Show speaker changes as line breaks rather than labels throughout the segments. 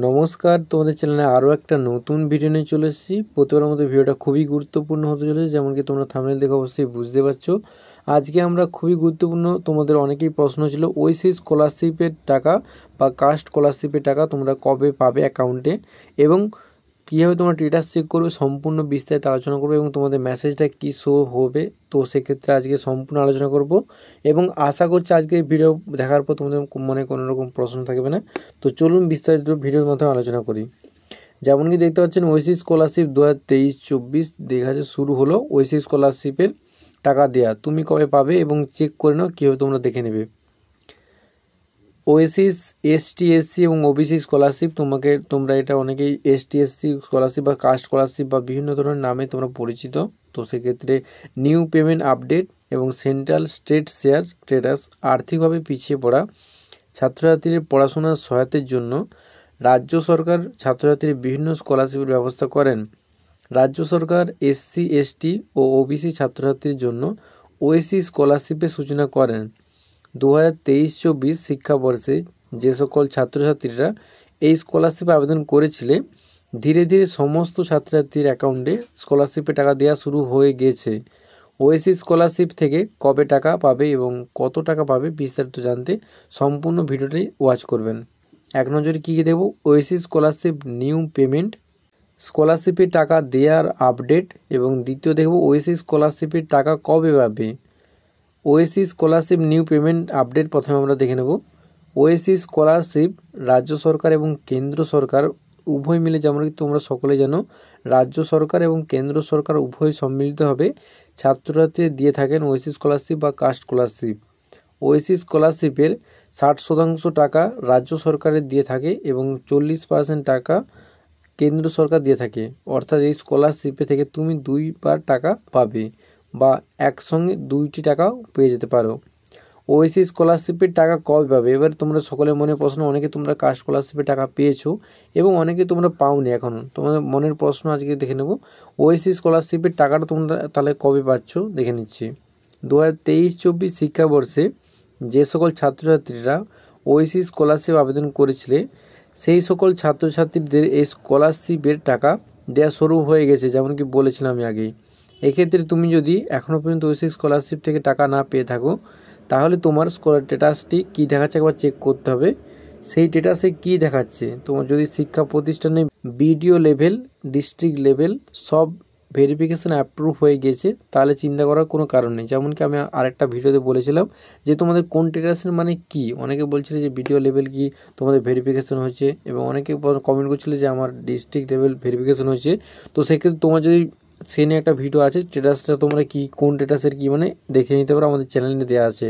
নমস্কার, তোমাদের চ্যানেলে আরও একটা নতুন ভিডিও নিয়ে চলে এসেছি। প্রতিবারের মতো ভিডিওটা খুবই গুরুত্বপূর্ণ হতে চলেছে, যেমন কি তোমরা থাম্বনেল দেখে অবশ্যই বুঝতে পারছো। আজকে আমরা খুবই গুরুত্বপূর্ণ, তোমাদের অনেকেই প্রশ্ন ছিল ওইসি স্কলারশিপের টাকা বা কাস্ট স্কলারশিপের টাকা তোমরা কবে পাবে অ্যাকাউন্টে এবং কীভাবে তোমরা স্ট্যাটাস চেক করবে, সম্পূর্ণ বিস্তারিত আলোচনা করবে এবং তোমাদের মেসেজটা কী শো হবে। তো সেক্ষেত্রে আজকে সম্পূর্ণ আলোচনা করব এবং আশা করছি আজকে ভিডিও দেখার পর তোমাদের মনে কোনো রকম প্রশ্ন থাকবে না। তো চলুন বিস্তারিত ভিডিওর মাধ্যমে আলোচনা করি। যেমন কি দেখতে পাচ্ছেন, ওইসি স্কলারশিপ 2023-24 দেখা শুরু হলো। ওইসি স্কলারশিপের টাকা দেওয়া তুমি কবে পাবে এবং চেক করে নাও কীভাবে তোমরা দেখে নেবে। ওএসিস এসটি এসসি এবং ওবিসি স্কলারশিপ তোমরা এটা অনেকেই এসটি এসসি স্কলারশিপ বা কাস্ট স্কলারশিপ বা বিভিন্ন ধরনের নামে তোমরা পরিচিত। তো সেক্ষেত্রে নিউ পেমেন্ট আপডেট এবং সেন্ট্রাল স্টেট শেয়ার স্ট্যাটাস। আর্থিকভাবে পিছিয়ে পড়া ছাত্রছাত্রীদের পড়াশোনার সহায়তার জন্য রাজ্য সরকার ছাত্রছাত্রীর বিভিন্ন স্কলারশিপের ব্যবস্থা করেন। রাজ্য সরকার এসসি এসটি ও ওবিসি ছাত্রছাত্রীর জন্য ওএসি স্কলারশিপের সূচনা করেন। 2023-24 শিক্ষাবর্ষে যে সকল ছাত্রছাত্রীরা এই স্কলারশিপে আবেদন করেছিলে, ধীরে ধীরে সমস্ত ছাত্রছাত্রীর অ্যাকাউন্টে স্কলারশিপে টাকা দেওয়া শুরু হয়ে গিয়েছে। ওএসি স্কলারশিপ থেকে কবে টাকা পাবে এবং কত টাকা পাবে বিস্তারিত জানতে সম্পূর্ণ ভিডিওটি ওয়াচ করবেন। এক নজরে কী কী দেবো, ওএসি স্কলারশিপ নিউ পেমেন্ট, স্কলারশিপের টাকা দেওয়ার আপডেট এবং দ্বিতীয় দেখব ওএসি স্কলারশিপের টাকা কবে পাবে। OAC scholarship new payment update প্রথমে আমরা দেখে নেব। ওএসি স্কলারশিপ রাজ্য সরকার এবং কেন্দ্র সরকার উভয় মিলে, যেমন কি তোমরা সকলে জানো, রাজ্য সরকার এবং কেন্দ্র সরকার উভয় সম্মিলিতভাবে ছাত্রছাত্রী দিয়ে থাকেন ওএসি স্কলারশিপ বা কাস্ট স্কলারশিপ। ওএসি স্কলারশিপের 60% টাকা রাজ্য সরকারের দিয়ে থাকে এবং 40% টাকা কেন্দ্র সরকার দিয়ে থাকে। অর্থাৎ এই স্কলারশিপে থেকে তুমি দুইবার টাকা পাবে বা একসঙ্গে দুইটি টাকাও পেয়ে যেতে পারো। ওএসি স্কলারশিপের টাকা কবে পাবে, এবার তোমরা সকলের মনে প্রশ্ন, অনেকে তোমরা কাস্ট স্কলারশিপের টাকা পেয়েছো এবং অনেকে তোমরা পাওনি এখনও। তোমাদের মনের প্রশ্ন আজকে দেখে নেব, ওএসি স্কলারশিপের টাকাটা তোমরা তাহলে কবে পাচ্ছ দেখে নিচ্ছি। 2023-24 শিক্ষাবর্ষে যে সকল ছাত্রছাত্রীরা ওএসি স্কলারশিপ আবেদন করেছিলে, সেই সকল ছাত্রছাত্রীদের এই স্কলারশিপের টাকা দেওয়া শুরু হয়ে গেছে, যেমন কি বলেছিলাম আমি আগেই। এক্ষেত্রে তুমি যদি এখনও পর্যন্ত ওএসি স্কলারশিপ থেকে টাকা না পেয়ে থাকো, তাহলে তোমার স্ট্যাটাসটি কী দেখাচ্ছে একবার চেক করতে হবে। সেই স্ট্যাটাসে কী দেখাচ্ছে, তোমার যদি শিক্ষা প্রতিষ্ঠানে বিডিও লেভেল, ডিস্ট্রিক্ট লেভেল সব ভেরিফিকেশান অ্যাপ্রুভ হয়ে গেছে, তাহলে চিন্তা করার কোনো কারণ নেই। যেমন কি আমি আরেকটা ভিডিওতে বলেছিলাম যে তোমাদের কোন স্ট্যাটাসের মানে কি, অনেকে বলছিল যে বিডিও লেভেল কি তোমাদের ভেরিফিকেশান হয়েছে এবং অনেকে কমেন্ট করছিল যে আমার ডিস্ট্রিক্ট লেভেল ভেরিফিকেশান হয়েছে। তো সেক্ষেত্রে তোমার যদি সে নিয়ে একটা ভিডিও আছে, স্ট্যাটাসটা তোমরা কি কোন স্ট্যাটাসের কি মানে দেখে নিতে পারো, আমাদের চ্যানেলে দেওয়া আছে।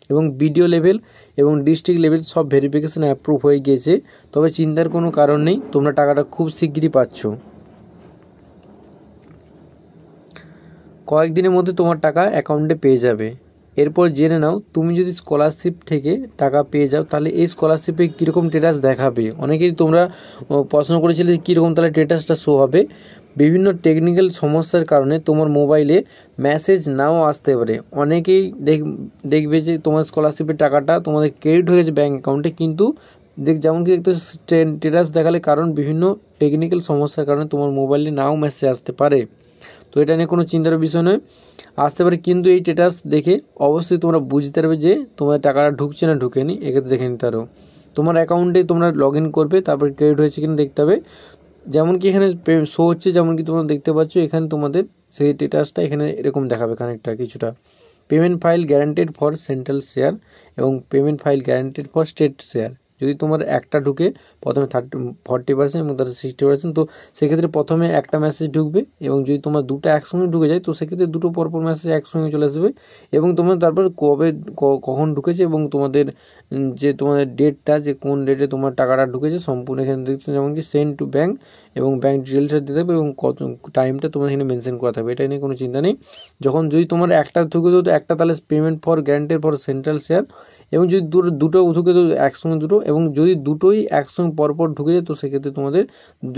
এবং বিডিও লেভেল এবং ডিস্ট্রিক্ট লেভেল সব ভেরিফিকেশান অ্যাপ্রুভ হয়ে গিয়েছে, তবে চিন্তার কোনো কারণ নেই, তোমরা টাকাটা খুব শিগগিরই পাচ্ছ। কয়েকদিনের মধ্যে তোমার টাকা অ্যাকাউন্টে পেয়ে যাবে। এরপর জেনে নাও, তুমি যদি স্কলারশিপ থেকে টাকা পেয়ে যাও তাহলে এই স্কলারশিপে কীরকম স্ট্যাটাস দেখাবে। অনেকেই তোমরা প্রশ্ন করেছিলে কীরকম তাহলে স্ট্যাটাসটা শো হবে। বিভিন্ন টেকনিক্যাল সমস্যার কারণে তোমার মোবাইলে মেসেজ নাও আসতে পারে। অনেকেই দেখবে যে তোমার স্কলারশিপের টাকাটা তোমাদের ক্রেডিট হয়ে গেছে ব্যাঙ্ক অ্যাকাউন্টে, কিন্তু যেমন কি একটু স্ট্যাটাস দেখালে, কারণ বিভিন্ন টেকনিক্যাল সমস্যার কারণে তোমার মোবাইলে নাও মেসেজ আসতে পারে। তো এটা নিয়ে কোনো চিন্তার বিষয় নয়, আসতে পারে, কিন্তু এই স্ট্যাটাস দেখে অবশ্যই তোমরা বুঝতে পারবে যে তোমার টাকাটা ঢুকছে না ঢুকেনি। এক্ষেত্রে দেখে নিতে পারো তোমার অ্যাকাউন্টে তোমরা লগ ইন করবে, তারপর ক্রেডিট হয়েছে কিনা দেখতে হবে। যেমন কি এখানে শো হচ্ছে, যেমন কি তোমরা দেখতে পাচ্ছ এখানে তোমাদের সেই স্ট্যাটাসটা এখানে এরকম দেখাবে খানিকটা কিছুটা। Payment file guaranteed for central share এবং payment file guaranteed for state share. যদি তোমার একটা ঢুকে প্রথমে 40% এবং তার 60%, তো সেক্ষেত্রে প্রথমে একটা মেসেজ ঢুকবে এবং যদি তোমার দুটো একসঙ্গে ঢুকে যায় তো সেক্ষেত্রে দুটো পরপর মেসেজ একসঙ্গে চলে আসবে এবং তোমার তারপর কখন ঢুকেছে এবং তোমাদের যে তোমাদের ডেটটা, যে কোন ডেটে তোমার টাকাটা ঢুকেছে সম্পূর্ণ এখানে দেখতে, যেমন কি সেন্ড টু ব্যাঙ্ক এবং ব্যাঙ্ক ডিটেলসটা দিতে হবে এবং কত টাইমটা তোমার এখানে মেনশন করা থাকবে। এটা নিয়ে কোনো চিন্তা নেই। যখন যদি তোমার একটা ঢুকে তো একটা, তাহলে payment for guaranteed for central share, এবং যদি দুটো ঢুকে তো একসঙ্গে দুটো, এবং যদি দুটোই একসঙ্গে পরপর ঢুকে যায় তো সেক্ষেত্রে তোমাদের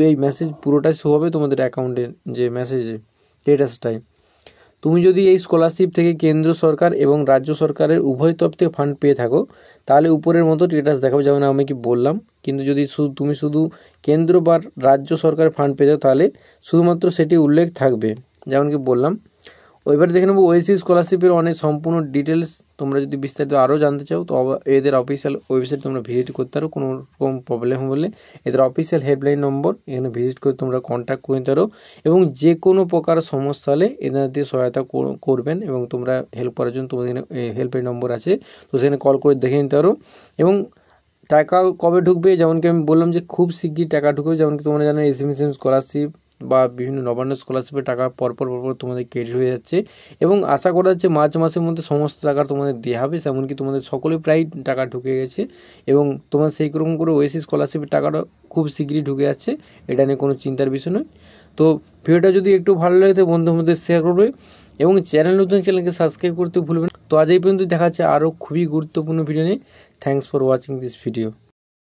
এই মেসেজ পুরোটাই শো হবে তোমাদের অ্যাকাউন্টের যে মেসেজে স্ট্যাটাসটাই। তুমি যদি এই স্কলারশিপ থেকে কেন্দ্র সরকার এবং রাজ্য সরকারের উভয় তরফ থেকে ফান্ড পেয়ে থাকো তাহলে উপরের মতো স্ট্যাটাস দেখাবে, যেমন আমি কি বললাম। কিন্তু যদি তুমি শুধু কেন্দ্র বা রাজ্য সরকারের ফান্ড পেয়ে থাকো তাহলে শুধুমাত্র সেটি উল্লেখ থাকবে, যেমন কি বললাম। এবার দেখে নেবো ওএসসি স্কলারশিপের অনেক সম্পূর্ণ ডিটেলস। তোমরা যদি বিস্তারিত আরও জানতে চাও তো এদের অফিসিয়াল ওয়েবসাইট তোমরা ভিজিট করতে পারো। কোনো রকম প্রবলেম হলে এদের অফিসিয়াল হেল্পলাইন নম্বর এখানে ভিজিট করে তোমরা কন্ট্যাক্ট করে নিতে পারো, এবং যে কোনো প্রকার সমস্যা হলে এদের দিয়ে সহায়তা করবেন, এবং তোমরা হেল্প করার জন্য তোমাদের এখানে হেল্পলাইন নম্বর আছে, তো সেখানে কল করে দেখে নিতে পারো। এবং টাকা কবে ঢুকবে, যেমন কি আমি বললাম যে খুব শিগগির টাকা ঢুকবে। যেমন কি তোমরা জানো এসএমএসএম স্কলারশিপ বা বিভিন্ন নবান্ন স্কলারশিপের টাকা পরপর তোমাদের ক্রেডিট হয়ে যাচ্ছে, এবং আশা করা যাচ্ছে মার্চ মাসের মধ্যে সমস্ত টাকা তোমাদের দেওয়া হবে। এমনকি তোমাদের সকলে প্রায় টাকা ঢুকে গেছে, এবং তোমার সেই রকম করে ওএসসি স্কলারশিপের টাকাটা খুব শীঘ্রই ঢুকে যাচ্ছে, এটা নিয়ে কোনো চিন্তার বিষয় নয়। তো ভিডিওটা যদি একটু ভালো লাগে তো বন্ধুদের মধ্যে শেয়ার করবে, এবং নতুন চ্যানেলকে সাবস্ক্রাইব করতে ভুলবেন। তো আজ এই পর্যন্ত দেখা যাচ্ছে আরও খুবই গুরুত্বপূর্ণ ভিডিও নিয়ে। Thanks for watching this video.